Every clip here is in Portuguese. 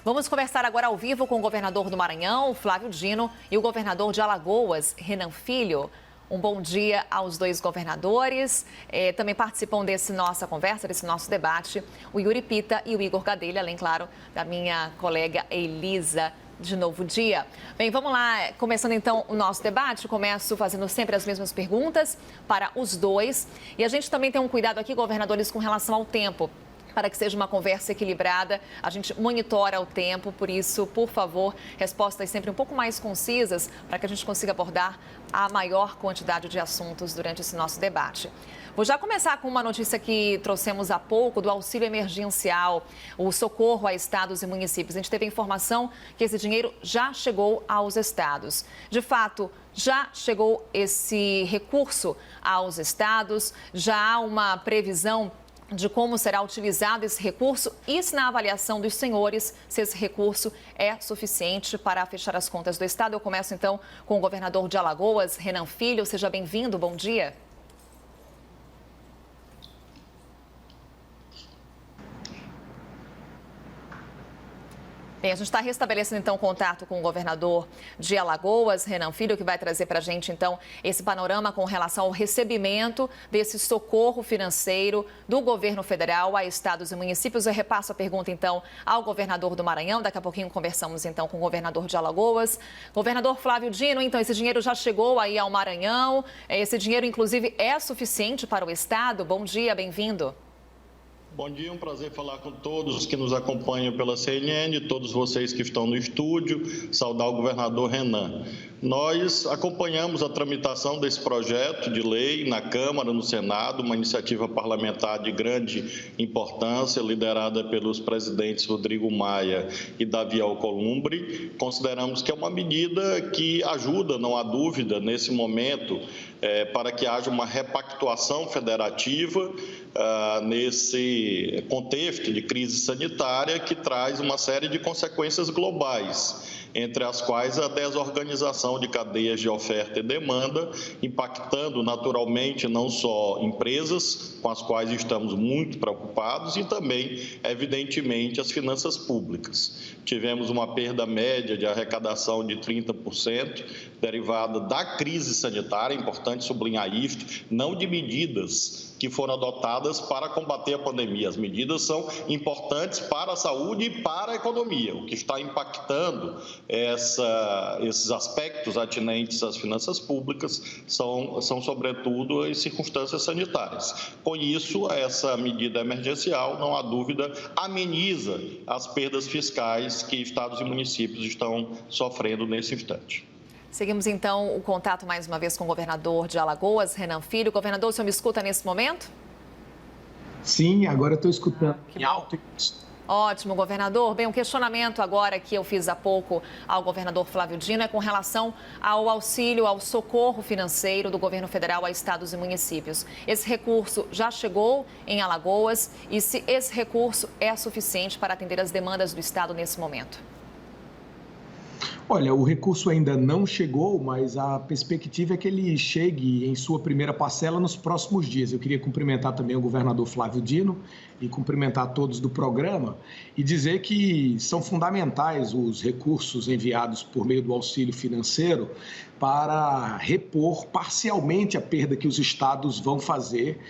Vamos conversar agora ao vivo com o governador do Maranhão, Flávio Dino, e o governador de Alagoas, Renan Filho. Um bom dia aos dois governadores. Também participam desse nossa conversa, desse nosso debate, o Yuri Pita e o Igor Gadelha, além, claro, da minha colega Elisa de Novo Dia. Bem, vamos lá, começando então o nosso debate. Começo fazendo sempre as mesmas perguntas para os dois. E a gente também tem um cuidado aqui, governadores, com relação ao tempo. Para que seja uma conversa equilibrada, a gente monitora o tempo, por isso, por favor, respostas sempre um pouco mais concisas para que a gente consiga abordar a maior quantidade de assuntos durante esse nosso debate. Vou já começar com uma notícia que trouxemos há pouco do auxílio emergencial, o socorro a estados e municípios. A gente teve a informação que esse dinheiro já chegou aos estados. De fato, já chegou esse recurso aos estados, já há uma previsão de como será utilizado esse recurso e se na avaliação dos senhores, se esse recurso é suficiente para fechar as contas do estado. Eu começo então com o governador de Alagoas, Renan Filho. Seja bem-vindo, bom dia. Bem, a gente está restabelecendo então contato com o governador de Alagoas, Renan Filho, que vai trazer para a gente então esse panorama com relação ao recebimento desse socorro financeiro do governo federal a estados e municípios. Eu repasso a pergunta então ao governador do Maranhão. Daqui a pouquinho conversamos então com o governador de Alagoas. Governador Flávio Dino, então esse dinheiro já chegou aí ao Maranhão. Esse dinheiro, inclusive, é suficiente para o estado? Bom dia, bem-vindo. Bom dia, um prazer falar com todos que nos acompanham pela CNN, todos vocês que estão no estúdio, saudar o governador Renan. Nós acompanhamos a tramitação desse projeto de lei na Câmara, no Senado, uma iniciativa parlamentar de grande importância, liderada pelos presidentes Rodrigo Maia e Davi Alcolumbre. Consideramos que é uma medida que ajuda, não há dúvida, nesse momento, para que haja uma repactuação federativa nesse contexto de crise sanitária que traz uma série de consequências globais, entre as quais a desorganização de cadeias de oferta e demanda, impactando naturalmente não só empresas, com as quais estamos muito preocupados, e também, evidentemente, as finanças públicas. Tivemos uma perda média de arrecadação de 30%, derivada da crise sanitária, é importante sublinhar isto, não de medidas que foram adotadas para combater a pandemia. As medidas são importantes para a saúde e para a economia. O que está impactando esses aspectos atinentes às finanças públicas são, sobretudo, as circunstâncias sanitárias. Com isso, essa medida emergencial, não há dúvida, ameniza as perdas fiscais que estados e municípios estão sofrendo nesse instante. Seguimos, então, o contato mais uma vez com o governador de Alagoas, Renan Filho. Governador, o senhor me escuta nesse momento? Sim, agora estou escutando em alto. Ótimo, governador. Bem, um questionamento agora que eu fiz há pouco ao governador Flávio Dino é com relação ao auxílio, ao socorro financeiro do governo federal a estados e municípios. Esse recurso já chegou em Alagoas e se esse recurso é suficiente para atender as demandas do estado nesse momento? Olha, o recurso ainda não chegou, mas a perspectiva é que ele chegue em sua primeira parcela nos próximos dias. Eu queria cumprimentar também o governador Flávio Dino e cumprimentar todos do programa e dizer que são fundamentais os recursos enviados por meio do auxílio financeiro para repor parcialmente a perda que os estados vão fazer,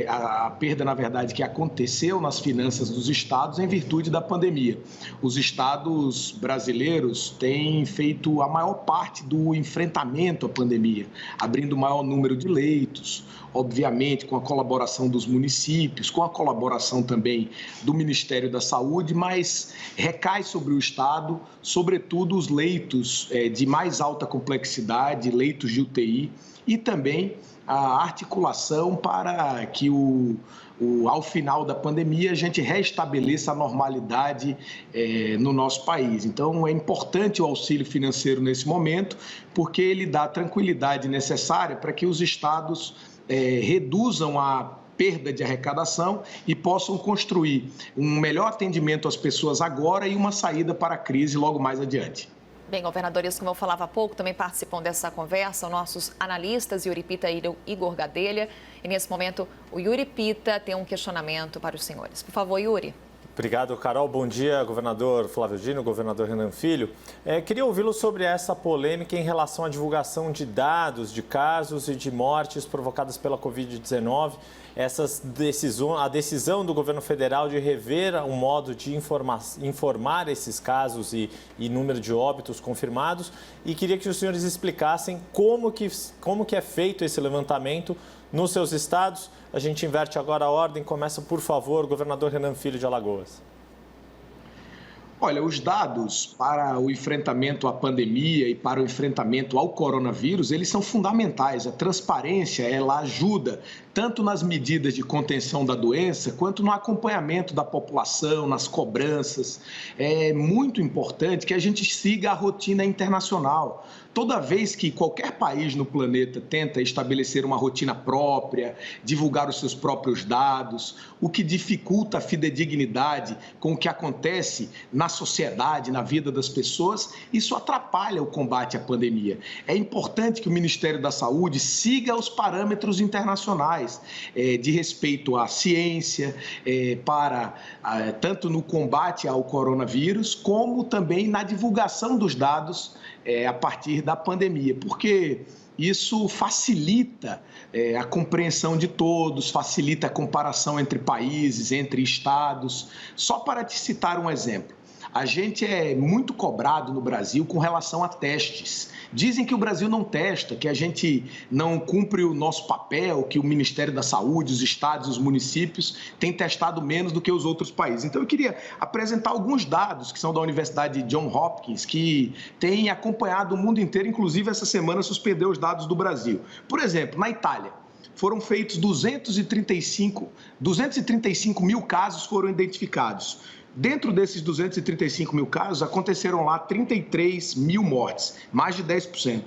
a perda, na verdade, que aconteceu nas finanças dos estados em virtude da pandemia. Os estados brasileiros têm feito a maior parte do enfrentamento à pandemia, abrindo o maior número de leitos, obviamente com a colaboração dos municípios, com a colaboração também do Ministério da Saúde, mas recai sobre o Estado, sobretudo os leitos de mais alta complexidade, leitos de UTI e também a articulação para que ao final da pandemia a gente restabeleça a normalidade no nosso país. Então é importante o auxílio financeiro nesse momento, porque ele dá a tranquilidade necessária para que os estados reduzam a perda de arrecadação e possam construir um melhor atendimento às pessoas agora e uma saída para a crise logo mais adiante. Bem, governadores, como eu falava há pouco, também participam dessa conversa nossos analistas, Yuri Pita e Igor Gadelha. E nesse momento, o Yuri Pita tem um questionamento para os senhores. Por favor, Yuri. Obrigado, Carol. Bom dia, governador Flávio Dino, governador Renan Filho. Queria ouvi-lo sobre essa polêmica em relação à divulgação de dados de casos e de mortes provocadas pela Covid-19. A decisão do governo federal de rever o modo de informar esses casos e número de óbitos confirmados. E queria que os senhores explicassem como que é feito esse levantamento nos seus estados. A gente inverte agora a ordem. Começa, por favor, governador Renan Filho de Alagoas. Olha, os dados para o enfrentamento à pandemia e para o enfrentamento ao coronavírus, eles são fundamentais. A transparência, ela ajuda tanto nas medidas de contenção da doença, quanto no acompanhamento da população, nas cobranças. É muito importante que a gente siga a rotina internacional. Toda vez que qualquer país no planeta tenta estabelecer uma rotina própria, divulgar os seus próprios dados, o que dificulta a fidedignidade com o que acontece na sociedade, na vida das pessoas, isso atrapalha o combate à pandemia. É importante que o Ministério da Saúde siga os parâmetros internacionais de respeito à ciência, tanto no combate ao coronavírus, como também na divulgação dos dados a partir da pandemia, porque isso facilita a compreensão de todos, facilita a comparação entre países, entre estados. Só para te citar um exemplo, a gente é muito cobrado no Brasil com relação a testes. Dizem que o Brasil não testa, que a gente não cumpre o nosso papel, que o Ministério da Saúde, os estados, os municípios têm testado menos do que os outros países. Então, eu queria apresentar alguns dados que são da Universidade de Johns Hopkins, que têm acompanhado o mundo inteiro, inclusive essa semana suspendeu os dados do Brasil. Por exemplo, na Itália, foram feitos 235 mil casos foram identificados. Dentro desses 235 mil casos, aconteceram lá 33 mil mortes, mais de 10%.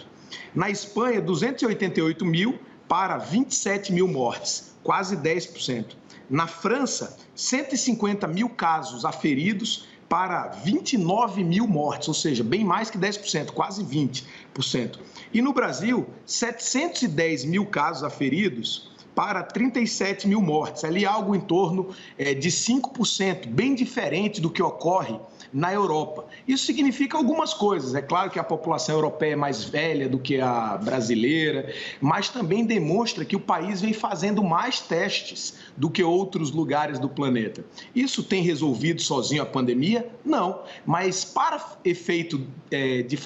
Na Espanha, 288 mil para 27 mil mortes, quase 10%. Na França, 150 mil casos aferidos para 29 mil mortes, ou seja, bem mais que 10%, quase 20%. E no Brasil, 710 mil casos aferidos para 37 mil mortes, ali algo em torno de 5%, bem diferente do que ocorre na Europa. Isso significa algumas coisas. É claro que a população europeia é mais velha do que a brasileira, mas também demonstra que o país vem fazendo mais testes do que outros lugares do planeta. Isso tem resolvido sozinho a pandemia? Não, mas para efeito de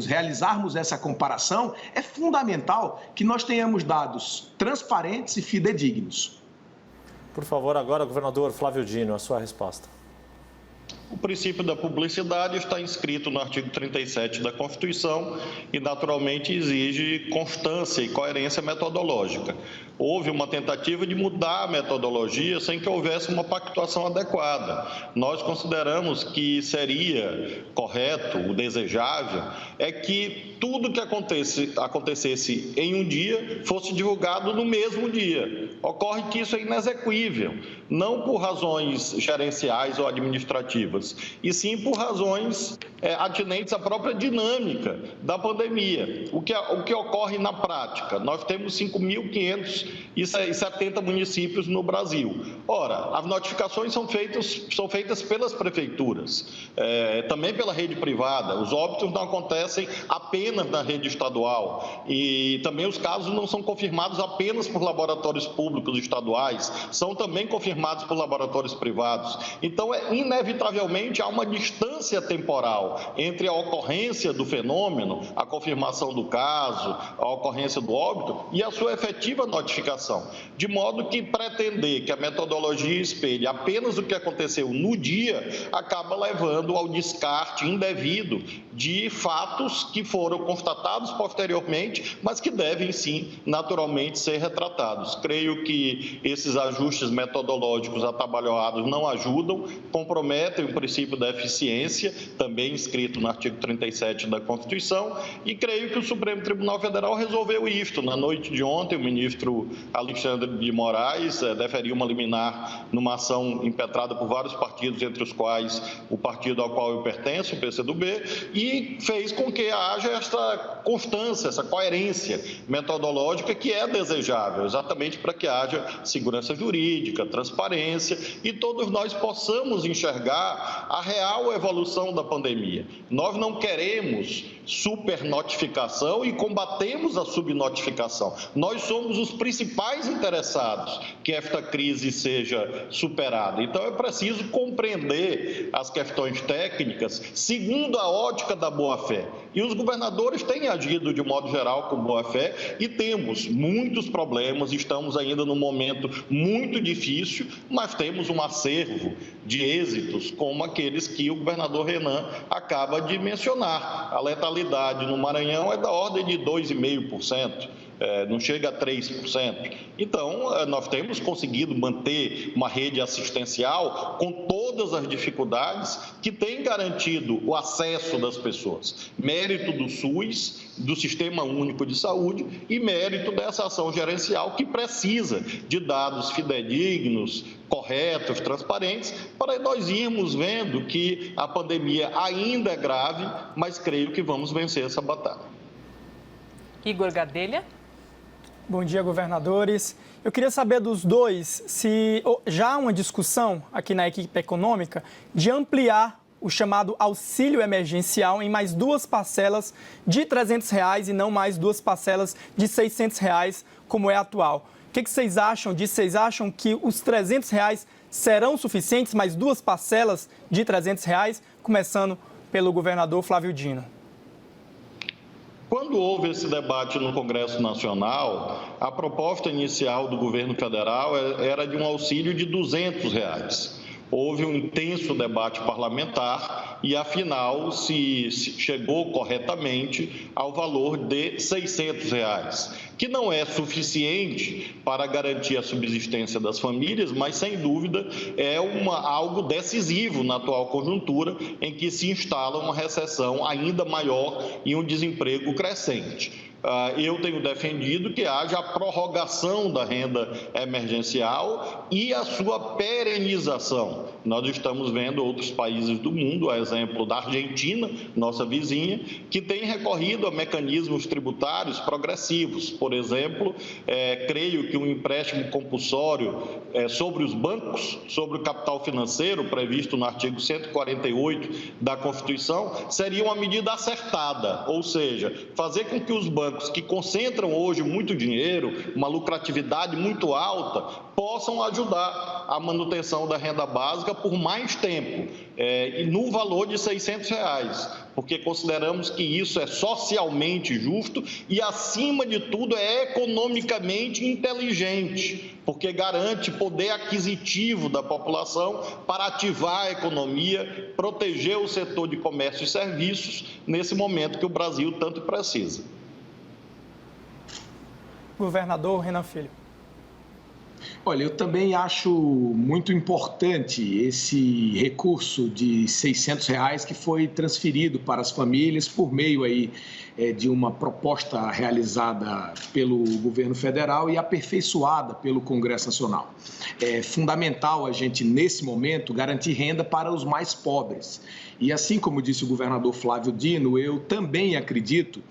realizarmos essa comparação, é fundamental que nós tenhamos dados transparentes e fidedignos. Por favor, agora, governador Flávio Dino, a sua resposta. O princípio da publicidade está inscrito no artigo 37 da Constituição e, naturalmente, exige constância e coerência metodológica. Houve uma tentativa de mudar a metodologia sem que houvesse uma pactuação adequada. Nós consideramos que seria correto, o desejável, é que tudo que acontecesse em um dia fosse divulgado no mesmo dia. Ocorre que isso é inexequível, não por razões gerenciais ou administrativas, e sim por razões atinentes à própria dinâmica da pandemia. O que ocorre na prática? Nós temos 5.570 municípios no Brasil. Ora, as notificações são feitas pelas prefeituras, também pela rede privada. Os óbitos não acontecem apenas na rede estadual e também os casos não são confirmados apenas por laboratórios públicos estaduais, são também confirmados por laboratórios privados. Então, inevitavelmente, há uma distância temporal entre a ocorrência do fenômeno, a confirmação do caso, a ocorrência do óbito e a sua efetiva notificação. De modo que pretender que a metodologia espelhe apenas o que aconteceu no dia acaba levando ao descarte indevido de fatos que foram constatados posteriormente, mas que devem, sim, naturalmente ser retratados. Creio que esses ajustes metodológicos atabalhoados não ajudam, comprometem o princípio da eficiência, também inscrito no artigo 37 da Constituição, e creio que o Supremo Tribunal Federal resolveu isto. Na noite de ontem, o ministro ministro Alexandre de Moraes deferiu uma liminar numa ação impetrada por vários partidos, entre os quais o partido ao qual eu pertenço, o PCdoB, e fez com que haja esta constância, essa coerência metodológica que é desejável, exatamente para que haja segurança jurídica, transparência e todos nós possamos enxergar a real evolução da pandemia. Nós não queremos supernotificação e combatemos a subnotificação. Nós somos os principais interessados que esta crise seja superada. Então, é preciso compreender as questões técnicas segundo a ótica da boa-fé. E os governadores têm agido de modo geral com boa-fé e temos muitos problemas, estamos ainda num momento muito difícil, mas temos um acervo de êxitos como aqueles que o governador Renan acaba de mencionar. A letalidade no Maranhão é da ordem de 2,5%. Não chega a 3%. Então, nós temos conseguido manter uma rede assistencial com todas as dificuldades que tem garantido o acesso das pessoas. Mérito do SUS, do Sistema Único de Saúde e mérito dessa ação gerencial que precisa de dados fidedignos, corretos, transparentes, para nós irmos vendo que a pandemia ainda é grave, mas creio que vamos vencer essa batalha. Igor Gadelha. Bom dia, governadores. Eu queria saber dos dois se já há uma discussão aqui na equipe econômica de ampliar o chamado auxílio emergencial em mais 2 parcelas de R$ 300 e não mais 2 parcelas de R$ 600, como é atual. O que vocês acham disso? Vocês acham que os R$ 300 serão suficientes, mais 2 parcelas de R$ 300, começando pelo governador Flávio Dino? Quando houve esse debate no Congresso Nacional, a proposta inicial do governo federal era de um auxílio de R$ 200. Houve um intenso debate parlamentar e, afinal, se chegou corretamente ao valor de R$ 600, que não é suficiente para garantir a subsistência das famílias, mas, sem dúvida, é algo decisivo na atual conjuntura em que se instala uma recessão ainda maior e um desemprego crescente. Eu tenho defendido que haja a prorrogação da renda emergencial e a sua perenização. Nós estamos vendo outros países do mundo, a exemplo da Argentina, nossa vizinha, que tem recorrido a mecanismos tributários progressivos. Por exemplo, creio que um empréstimo compulsório sobre os bancos, sobre o capital financeiro, previsto no artigo 148 da Constituição, seria uma medida acertada, ou seja, fazer com que os bancos que concentram hoje muito dinheiro, uma lucratividade muito alta, possam ajudar a manutenção da renda básica por mais tempo, e no valor de R$ 600, porque consideramos que isso é socialmente justo e, acima de tudo, é economicamente inteligente, porque garante poder aquisitivo da população para ativar a economia, proteger o setor de comércio e serviços nesse momento que o Brasil tanto precisa. Governador Renan Filho. Olha, eu também acho muito importante esse recurso de R$ 600 que foi transferido para as famílias por meio aí de uma proposta realizada pelo governo federal e aperfeiçoada pelo Congresso Nacional. É fundamental a gente, nesse momento, garantir renda para os mais pobres. E assim como disse o governador Flávio Dino, eu também acredito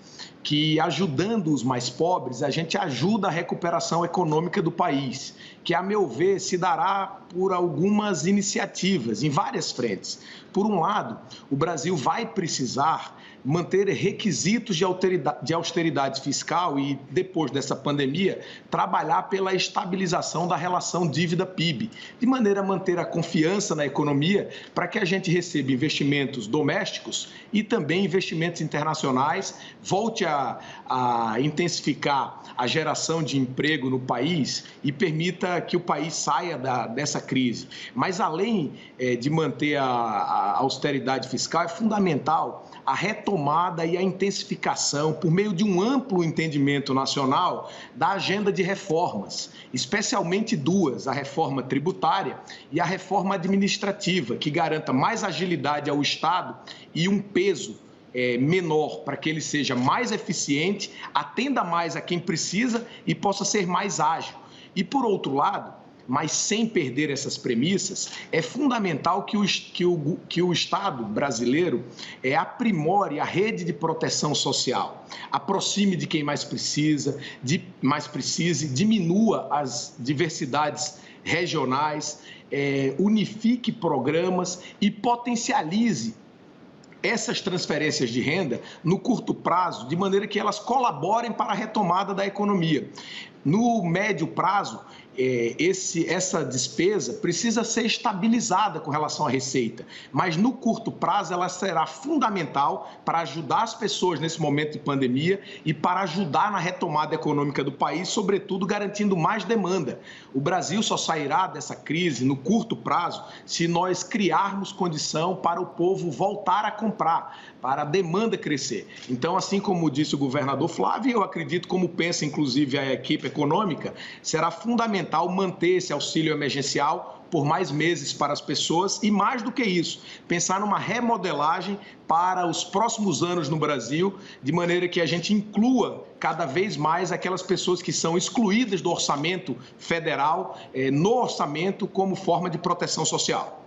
que, ajudando os mais pobres, a gente ajuda a recuperação econômica do país, que, a meu ver, se dará por algumas iniciativas em várias frentes. Por um lado, o Brasil vai precisar manter requisitos de austeridade fiscal e, depois dessa pandemia, trabalhar pela estabilização da relação dívida-PIB, de maneira a manter a confiança na economia para que a gente receba investimentos domésticos e também investimentos internacionais, volte a intensificar a geração de emprego no país e permita que o país saia dessa crise. Mas, além de manter a austeridade fiscal, é fundamental a retomada e a intensificação, por meio de um amplo entendimento nacional, da agenda de reformas, especialmente 2, a reforma tributária e a reforma administrativa, que garanta mais agilidade ao Estado e um peso menor, para que ele seja mais eficiente, atenda mais a quem precisa e possa ser mais ágil. E, por outro lado, mas sem perder essas premissas, é fundamental que o Estado brasileiro aprimore a rede de proteção social, aproxime de quem mais precise, diminua as diversidades regionais, unifique programas e potencialize essas transferências de renda no curto prazo, de maneira que elas colaborem para a retomada da economia. No médio prazo, essa despesa precisa ser estabilizada com relação à receita, mas no curto prazo ela será fundamental para ajudar as pessoas nesse momento de pandemia e para ajudar na retomada econômica do país, sobretudo garantindo mais demanda. O Brasil só sairá dessa crise no curto prazo se nós criarmos condição para o povo voltar a comprar, para a demanda crescer. Então, assim como disse o governador Flávio, eu acredito, como pensa inclusive a equipe econômica, será fundamental manter esse auxílio emergencial por mais meses para as pessoas e, mais do que isso, pensar numa remodelagem para os próximos anos no Brasil, de maneira que a gente inclua cada vez mais aquelas pessoas que são excluídas do orçamento federal, no orçamento como forma de proteção social.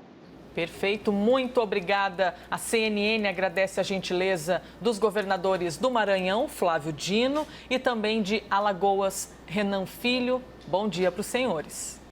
Perfeito, muito obrigada. A CNN agradece a gentileza dos governadores do Maranhão, Flávio Dino, e também de Alagoas, Renan Filho. Bom dia para os senhores.